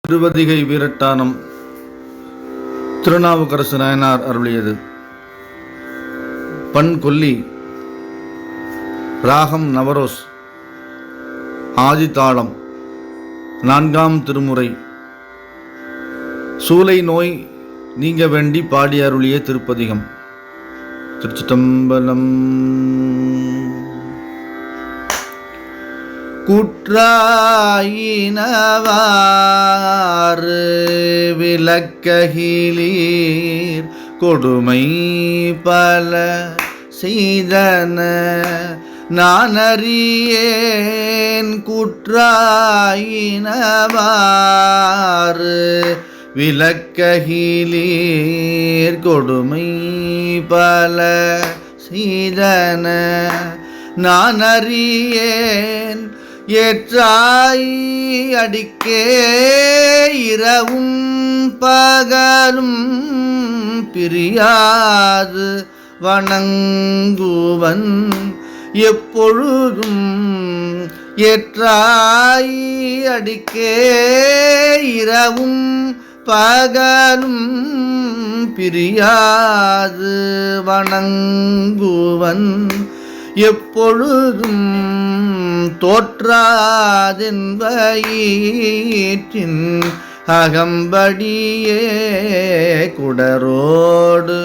திருவதிகை வீரட்டானம் திருநாவுக்கரசு நாயனார் அருளியது. பண் கொல்லி, ராகம் நவரோஸ், ஆதிதாளம், 4ஆம் திருமுறை. சூலை நோய் நீங்க வேண்டி பாடி அருளிய திருப்பதிகம். திருச்சிற்றம்பலம். குற்றாயினவாறு விளக்ககிலீர் கொடுமை பல செய்தன நான் அறியேன். குற்றாயினவாறு விளக்ககிலீர் கொடுமை பல செய்தன நான் அறியேன். ஏற்றாய் அடிக்கே இரவும் பகலும் பிரியாது வணங்குவன் எப்பொழுதும். ஏற்றாய் அடிக்கே இரவும் பகலும் பிரியாது வணங்குவன் எப்பொழுதும். தோற்றாதென் வயிற்றின் அகம்படியே குடரோடு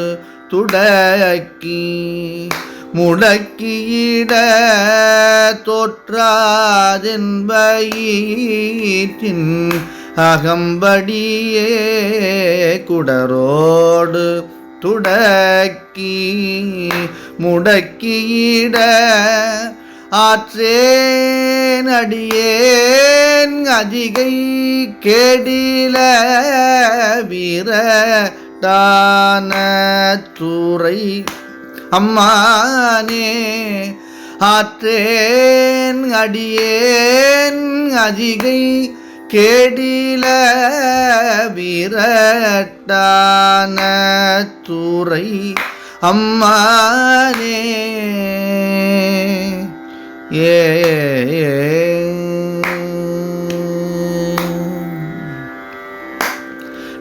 துடக்கி முடக்கியிட. தோற்றாதென் வயிற்றின் அகம்படியே குடரோடு துடக்கி முடக்கியிட. ஆற்றேன் அடியேன் அதிகை கேடில வீரட்டான தூரை அம்மானே. ஆற்றேன் அடியேன் அதிகை கேடில வீரட்டான தூரை அம்மானே.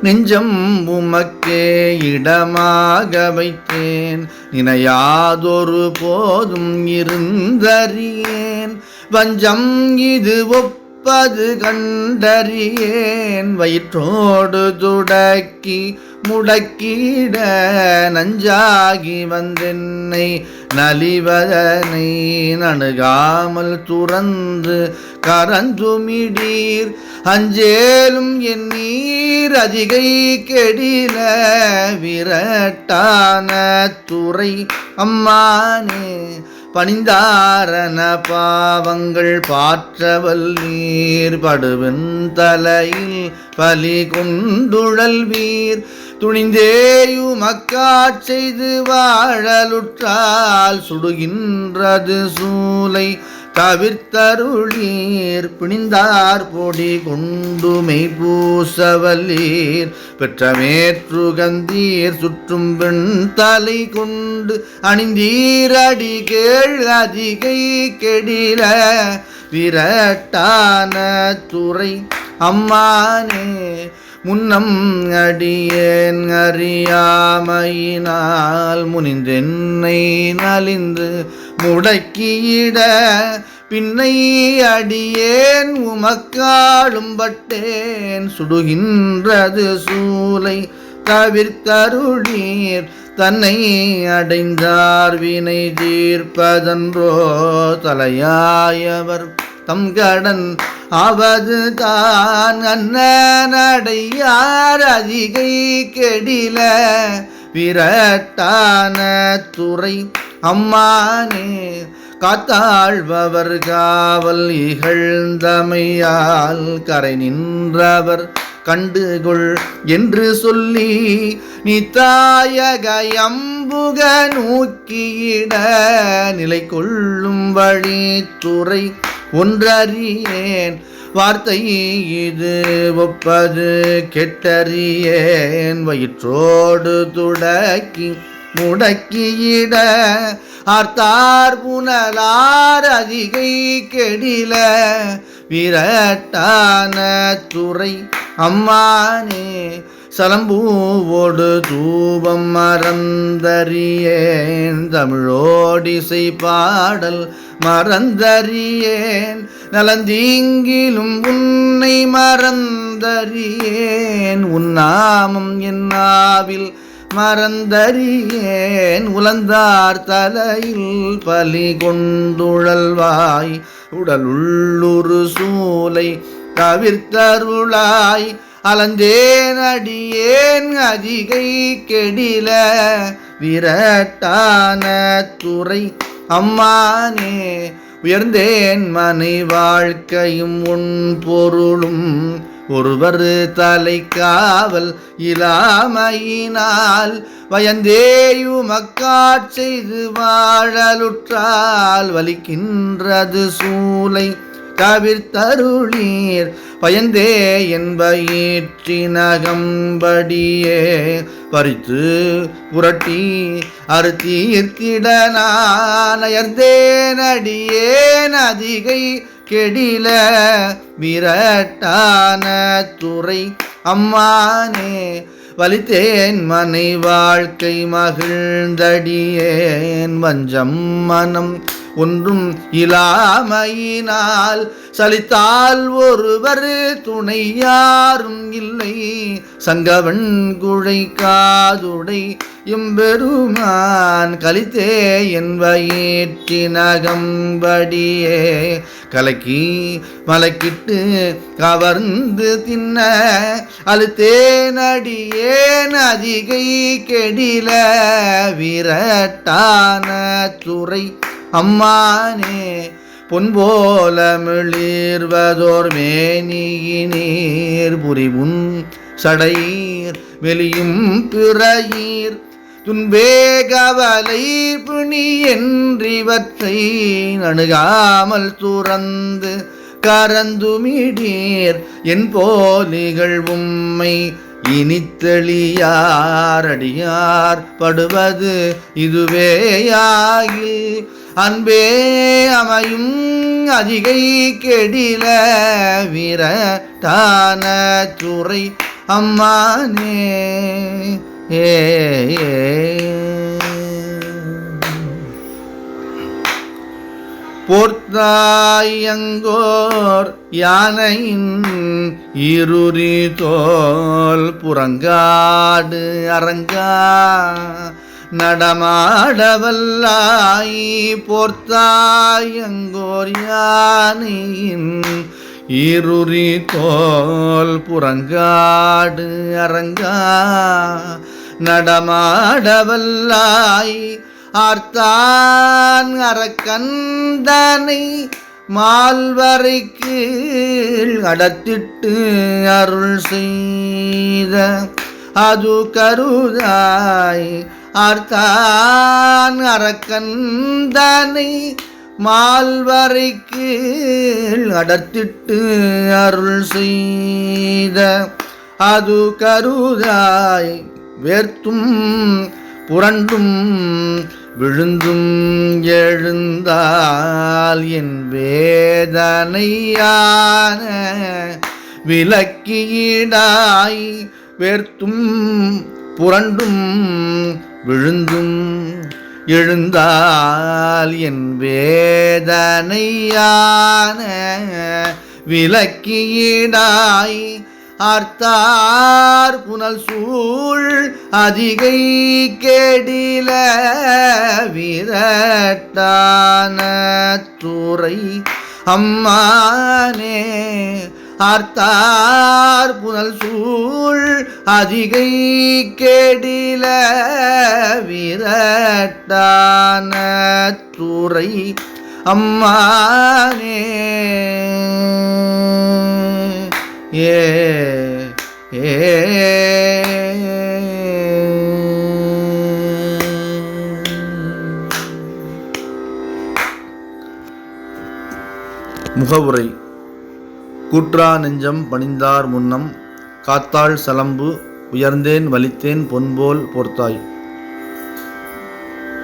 நெஞ்சம் உமக்கே இடமாக வைத்தேன் நினையாதொரு போதும் இருந்தறியேன். வஞ்சம் இது ஒப்பது கண்டறியேன். வயிற்றோடு துடக்கி முடக்கிட நஞ்சாகி வந்தென்னை நலிவதனை நணுகாமல் துறந்து கரந்துமிடீர். அஞ்சேலும் என் நீர் அதிகை கெடில விரட்டான துறை அம்மானே. பணிந்தாரன பாவங்கள் பாற்றவல் நீர் படுவன் தலையில் பலி கொண்டுழல் வீர். துணிந்தேயுமக்காட் செய்து வாழலுற்றால் சுடுகின்றது சூலை தவிர்த்தருளீர். பிணிந்தார் பொடி கொண்டுமை பூசவல்லீர். பெற்றமேற்றுகந்தீர் சுற்றும் பெண் தலை கொண்டு அணிந்தீர். அடி கேள் அதிகை கெடில விரட்டான துறை அம்மானே. முன்னம் அடியேன் அறியாமையினால் முனிந்தென்னை நலிந்து முடக்கியிட. பின்னை அடியேன் உமக்காளும் பட்டேன் சுடுகின்றது சூலை தவிர்த்தருளீர். தன்னை அடைந்தார் வினை தீர்ப்பதன்றோ தலையாயவர் தம் கடன் அவது தான். அன்னடையார் அதிகை கெடில விரட்டான துறை அம்மானே. காத்தாழ்பவர் காவல் இகழ்ந்தமையால் கரை நின்றவர் கண்டுகொள் என்று சொல்லி நீ தாயகயம்புக நோக்கியிட. நிலை கொள்ளும் வழி துறை ஒன்றறியேன். வார்த்தை இது ஒப்பது கெட்டறியேன். வயிற்றோடு துடக்கி முடக்கியிட. ஆர்த்தார் புனலார் அதிகை கெடில விரட்டான துறை அம்மானே சலம்பூவோடு தூபம் மறந்தறியேன், தமிழோடிசை பாடல் மறந்தறியேன், நலந்தீங்கிலும் உன்னை மறந்தறியேன், உன்னாமம் என் நாவில் மறந்தறியேன், உலந்தார் தலையில் பலி கொண்டுழல்வாய், உடலுள்ளுரு சூலை தவிர்த்தருளாய், அலந்தேன் அடியேன் அதிகை கெடில விரட்டான துறை அம்மானே, உயர்ந்தேன் மனை வாழ்க்கையும் உன் பொருளும், ஒருவர் தலை காவல் இலாமையினால், வயந்தேயுமக்காட் செய்து வாழலுற்றால், வலிக்கின்றது சூலை தவிர்த்தருளீர், பயந்தே என்பயிற்றினகம்படியே பறித்து புரட்டி அறுத்தீர்த்திட நானயர்ந்தேன் அடியேன் அதிகை கெடில விரட்டான துறை அம்மானே, வலித்தேன் மனை வாழ்க்கை மகிழ்ந்தடியேன், வஞ்சம் மனம் ஒன்றும் இலாமையினால், சலித்தால் ஒருவர் துணை யாரும் இல்லை, சங்கவன் குழை காதுடை எம்பெருமான், கலித்தே என் வயிற்றினகம்படியே கலக்கி மலக்கிட்டு கவர்ந்து தின்ன, அழுத்தேன் அடியேன் அதிகை கெடில விரட்டான துறை அம்மானே, பொன்போல மிளிர்வதோர் மேனியினீர், புரிவுன் சடையீர் வெளியும் பிறையீர், துன்பேகவலை பிணி என்றிவற்றை அணுகாமல் துறந்து கரந்துமிடீர், என் போலிகள் உம்மை இனித்தெளியாரடியார் படுவது இதுவேயாகி, அன்பே அமையும் அதிகை கெடில விரட்டான துறை அம்மானே. போர்த்தாயங்கோர் யானையின் இருரி தோல் புறங்காடு அரங்கா நடமாடவல்லாய், போர்த்தாயங்கோர் யானையின் இருரி தோல் புறங்காடு அரங்கா நடமாடவல்லாய், ஆர்த்தான் அரக்கந்தனை மால்வரைக்கு அடத்திட்டு அருள் செய்த அது கருதாய், ஆர்த்தான் அரக்கந்தனை மால்வரைக்கு அடத்திட்டு அருள் செய்த அது கருதாய், வேர்த்தும் புரண்டும் விழுந்தும் எழுந்தால் என் வேதனையான விலக்கியிடாய், வேர்த்தும் புரண்டும் விழுந்தும் எழுந்தால் என் வேதனையான விலக்கியிடாய், ஆர்த்தார் புனல் சூழ் அதிகை கெடில விரட்டான துறை அம்மானே, ஆர்த்தார் புனல் சூழ் அதிகை கெடில விரட்டான துறை அம்மானே. முகவுரை. கூற்றா நெஞ்சம் பணிந்தார் முன்னம், காத்தாள் சலம்பு உயர்ந்தேன் வலித்தேன் பொன்போல் போர்த்தாய்.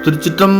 திருச்சிற்றம்